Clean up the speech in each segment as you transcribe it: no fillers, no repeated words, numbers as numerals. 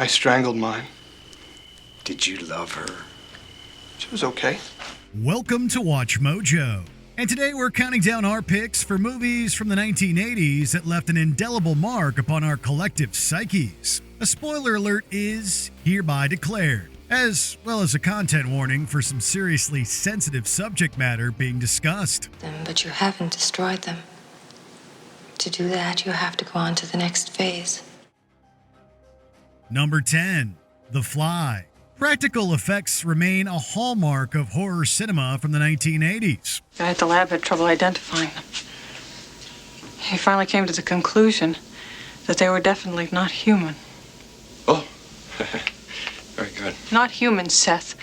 I strangled mine. Did you love her? She was okay. Welcome to Watch Mojo. And today we're counting down our picks for movies from the 1980s that left an indelible mark upon our collective psyches. A spoiler alert is hereby declared, as well as a content warning for some seriously sensitive subject matter being discussed. But you haven't destroyed them. To do that, you have to go on to the next phase. Number 10, The Fly. Practical effects remain a hallmark of horror cinema from the 1980s. The guy at the lab had trouble identifying them. He finally came to the conclusion that they were definitely not human. Oh, very good. Not human, Seth.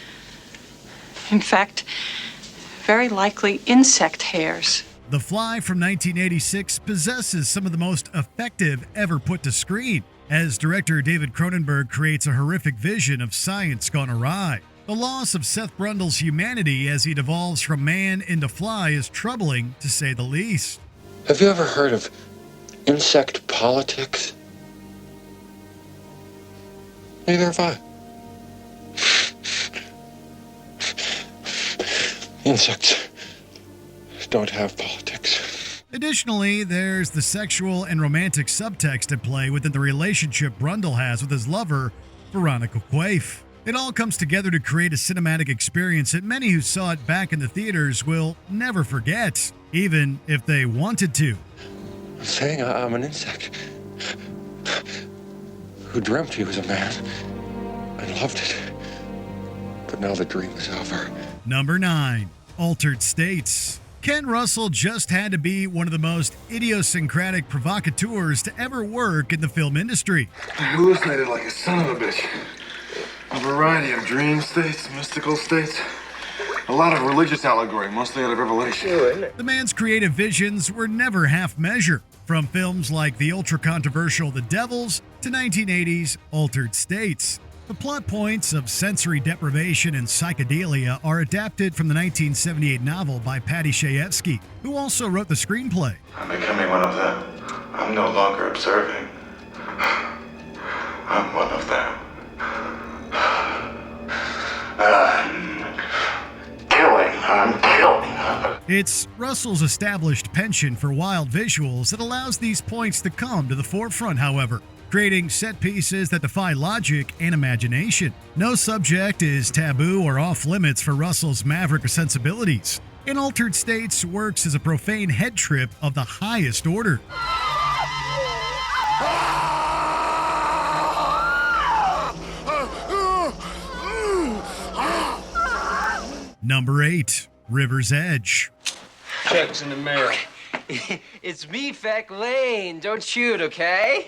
In fact, very likely insect hairs. The Fly from 1986 possesses some of the most effective ever put to screen, as director David Cronenberg creates a horrific vision of science gone awry. The loss of Seth Brundle's humanity as he devolves from man into fly is troubling, to say the least. Have you ever heard of insect politics? Neither have I. Insects don't have politics. Additionally, there's the sexual and romantic subtext at play within the relationship Brundle has with his lover, Veronica Quaife. It all comes together to create a cinematic experience that many who saw it back in the theaters will never forget, even if they wanted to. I'm saying I'm an insect who dreamt he was a man and loved it. But now the dream is over. Number 9, Altered States. Ken Russell just had to be one of the most idiosyncratic provocateurs to ever work in the film industry. I hallucinated like a son of a bitch. A variety of dream states, mystical states. A lot of religious allegory, mostly out of Revelation. The man's creative visions were never half-measure, from films like the ultra-controversial The Devils to 1980's Altered States. The plot points of sensory deprivation and psychedelia are adapted from the 1978 novel by Paddy Chayefsky, who also wrote the screenplay. I'm becoming one of them. I'm no longer observing. I'm one of them. I'm killing. It's Russell's established penchant for wild visuals that allows these points to come to the forefront, however, creating set pieces that defy logic and imagination. No subject is taboo or off limits for Russell's maverick sensibilities. In Altered States works as a profane head trip of the highest order. Number 8, River's Edge. Check's in the mail. It's me, Feck Lane. Don't shoot, okay?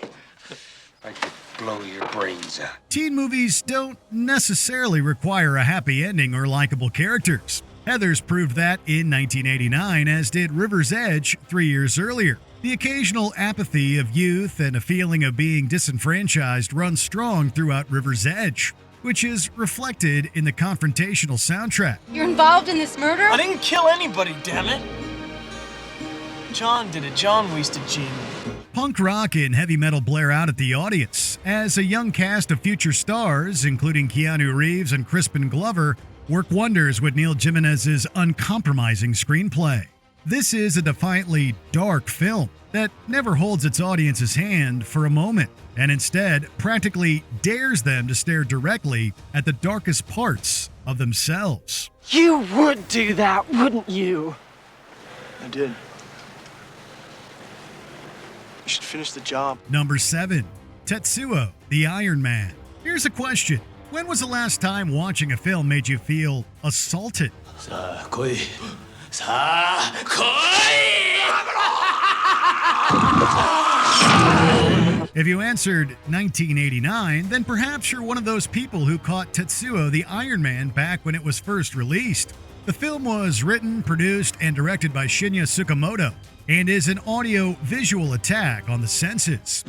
I could blow your brains out. Teen movies don't necessarily require a happy ending or likable characters. Heathers proved that in 1989, as did River's Edge 3 years earlier. The occasional apathy of youth and a feeling of being disenfranchised runs strong throughout River's Edge, which is reflected in the confrontational soundtrack. You're involved in this murder? I didn't kill anybody, damn it. John did it. John wasted Jean. Punk rock and heavy metal blare out at the audience as a young cast of future stars, including Keanu Reeves and Crispin Glover, work wonders with Neil Jimenez's uncompromising screenplay. This is a defiantly dark film that never holds its audience's hand for a moment, and instead practically dares them to stare directly at the darkest parts of themselves. You would do that, wouldn't you? I did. You should finish the job. Number 7, Tetsuo, the Iron Man. Here's a question. When was the last time watching a film made you feel assaulted? If you answered 1989, then perhaps you're one of those people who caught Tetsuo the Iron Man back when it was first released. The film was written, produced, and directed by Shinya Tsukamoto, and is an audio-visual attack on the senses.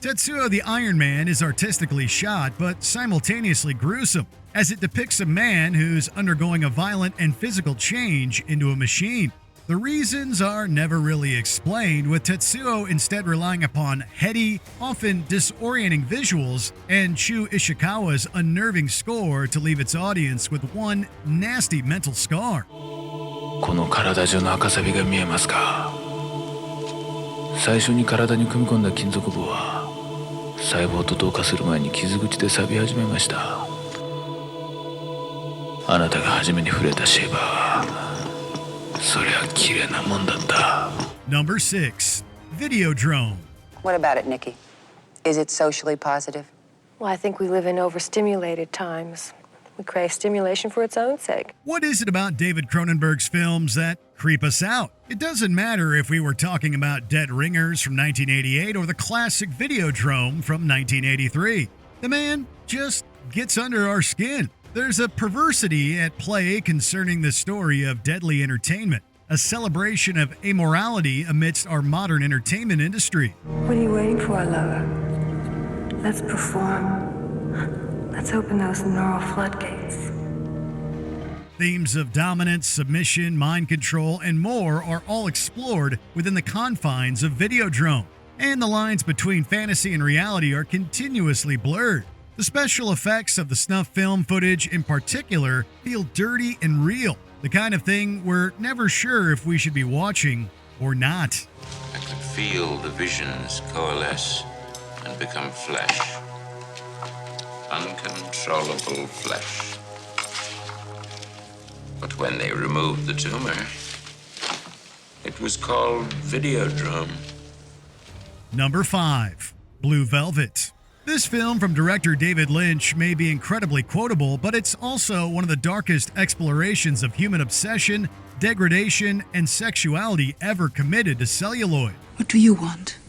Tetsuo Tetsuo the Iron Man is artistically shot, but simultaneously gruesome, as it depicts a man who's undergoing a violent and physical change into a machine. The reasons are never really explained, with Tetsuo instead relying upon heady, often disorienting visuals and Shu Ishikawa's unnerving score to leave its audience with one nasty mental scar. この体中の赤サビが見えますか。最初に体に組み込んだ金属棒は細胞と同化する前に傷口で錆び始めました。あなたが初めに触れたシェーバーはそりゃ綺麗なもんだった。 Number 6. Videodrome. What about it, Nikki? Is it socially positive? Well, I think we live in overstimulated times. We crave stimulation for its own sake. What is it about David Cronenberg's films that creep us out? It doesn't matter if we were talking about Dead Ringers from 1988 or the classic Videodrome from 1983. The man just gets under our skin. There's a perversity at play concerning the story of deadly entertainment, a celebration of amorality amidst our modern entertainment industry. What are you waiting for, lover? Let's perform. Let's open those neural floodgates. Themes of dominance, submission, mind control, and more are all explored within the confines of Videodrome, and the lines between fantasy and reality are continuously blurred. The special effects of the snuff film footage in particular feel dirty and real, the kind of thing we're never sure if we should be watching or not. I could feel the visions coalesce and become flesh. Uncontrollable flesh. But when they removed the tumor, it was called Videodrome. Number 5. Blue Velvet. This film from director David Lynch may be incredibly quotable, but it's also one of the darkest explorations of human obsession, degradation, and sexuality ever committed to celluloid. What do you want?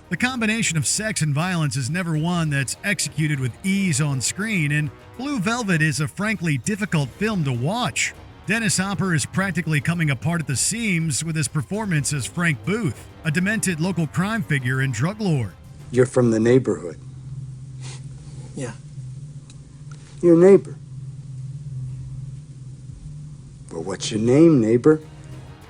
The combination of sex and violence is never one that's executed with ease on screen, and Blue Velvet is a frankly difficult film to watch. Dennis Hopper is practically coming apart at the seams with his performance as Frank Booth, a demented local crime figure and drug lord. You're from the neighborhood. Yeah. Your neighbor. Well, what's your name, neighbor?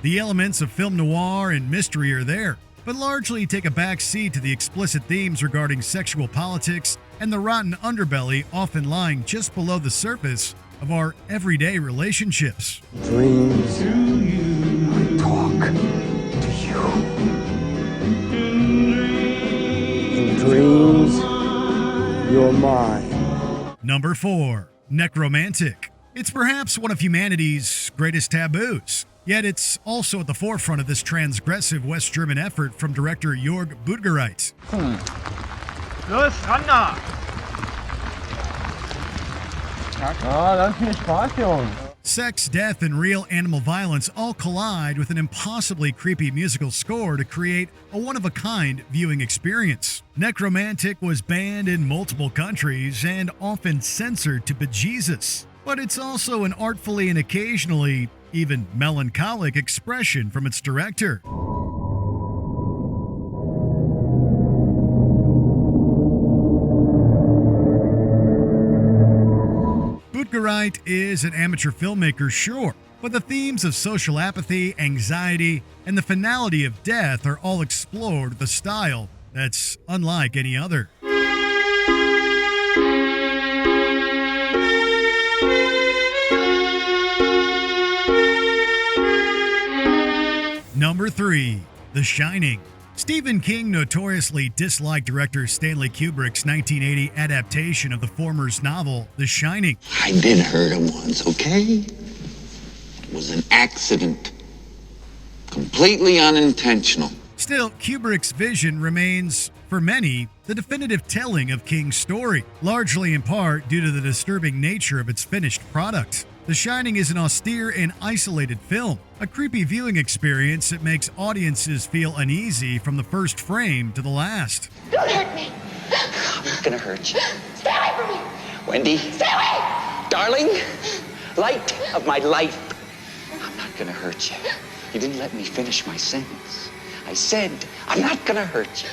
The elements of film noir and mystery are there, but largely take a back seat to the explicit themes regarding sexual politics and the rotten underbelly often lying just below the surface of our everyday relationships. Dreams. I talk to you. In dreams, you're mine. Number 4. Necromantic. It's perhaps one of humanity's greatest taboos. Yet it's also at the forefront of this transgressive West German effort from director Jörg Budgereit. Los, Hanna! Lass mir Spaß, Jungs. Sex, death, and real animal violence all collide with an impossibly creepy musical score to create a one-of-a-kind viewing experience. Necromantic was banned in multiple countries and often censored to bejesus, but it's also an artfully and occasionally even melancholic expression from its director. Budgereit is an amateur filmmaker, sure, but the themes of social apathy, anxiety, and the finality of death are all explored with a style that's unlike any other. Number 3. The Shining. Stephen King notoriously disliked director Stanley Kubrick's 1980 adaptation of the former's novel, The Shining. I did hurt him once, okay? It was an accident. Completely unintentional. Still, Kubrick's vision remains, for many, the definitive telling of King's story, largely in part due to the disturbing nature of its finished product. The Shining is an austere and isolated film, a creepy viewing experience that makes audiences feel uneasy from the first frame to the last. Don't hurt me. I'm not gonna hurt you. Stay away from me. Wendy. Stay away. Darling, light of my life. I'm not gonna hurt you. You didn't let me finish my sentence. I said, I'm not gonna hurt you.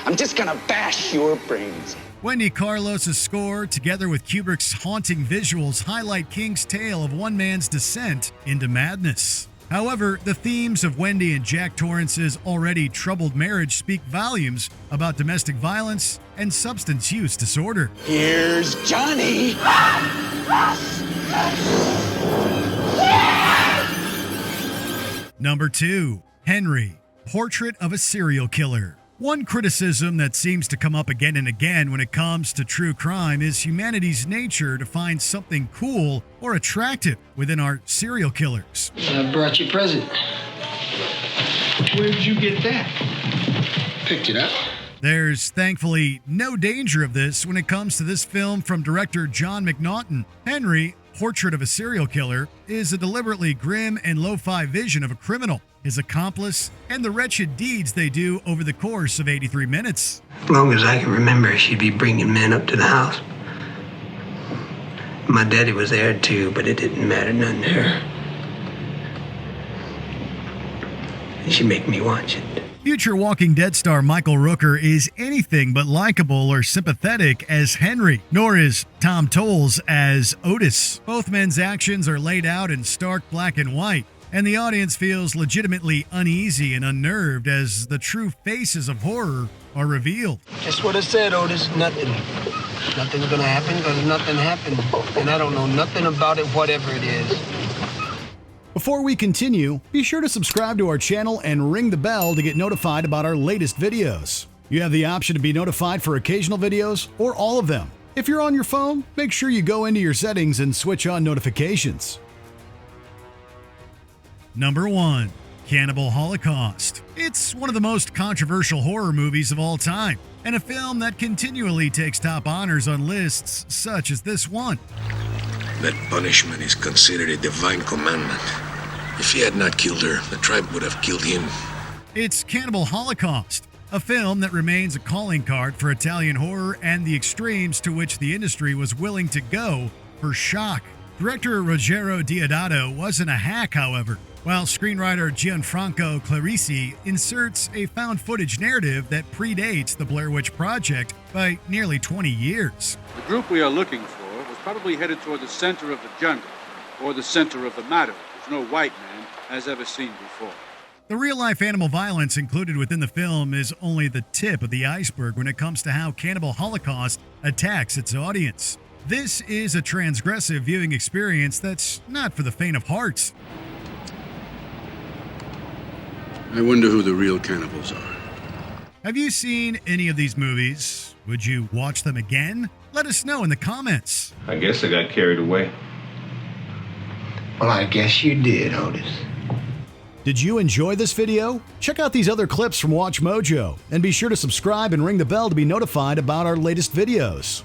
I'm just gonna bash your brains in. Wendy Carlos's score, together with Kubrick's haunting visuals, highlight King's tale of one man's descent into madness. However, the themes of Wendy and Jack Torrance's already troubled marriage speak volumes about domestic violence and substance use disorder. Here's Johnny. Number 2. Henry, Portrait of a Serial Killer. One criticism that seems to come up again and again when it comes to true crime is humanity's nature to find something cool or attractive within our serial killers. I brought you a present. Where did you get that? Picked it up. There's thankfully no danger of this when it comes to this film from director John McNaughton. Henry, Portrait of a Serial Killer, is a deliberately grim and lo-fi vision of a criminal, his accomplice, and the wretched deeds they do over the course of 83 minutes. As long as I can remember, she'd be bringing men up to the house. My daddy was there too, but it didn't matter none to her. She'd make me watch it. Future Walking Dead star Michael Rooker is anything but likable or sympathetic as Henry, nor is Tom Towles as Otis. Both men's actions are laid out in stark black and white, and the audience feels legitimately uneasy and unnerved as the true faces of horror are revealed. Just what I said, Otis. Nothing. Nothing's gonna happen because nothing happened. And I don't know nothing about it, whatever it is. Before we continue, be sure to subscribe to our channel and ring the bell to get notified about our latest videos. You have the option to be notified for occasional videos or all of them. If you're on your phone, make sure you go into your settings and switch on notifications. Number 1. Cannibal Holocaust. It's one of the most controversial horror movies of all time, and a film that continually takes top honors on lists such as this one. That punishment is considered a divine commandment. If he had not killed her, the tribe would have killed him. It's Cannibal Holocaust, a film that remains a calling card for Italian horror and the extremes to which the industry was willing to go for shock. Director Ruggero Deodato wasn't a hack, however, while screenwriter Gianfranco Clarisi inserts a found footage narrative that predates the Blair Witch Project by nearly 20 years. The group we are looking for was probably headed toward the center of the jungle, or the center of the matter, which no white man has ever seen before. The real-life animal violence included within the film is only the tip of the iceberg when it comes to how Cannibal Holocaust attacks its audience. This is a transgressive viewing experience that's not for the faint of heart. I wonder who the real cannibals are. Have you seen any of these movies? Would you watch them again? Let us know in the comments. I guess I got carried away. Well, I guess you did, Otis. Did you enjoy this video? Check out these other clips from WatchMojo, and be sure to subscribe and ring the bell to be notified about our latest videos.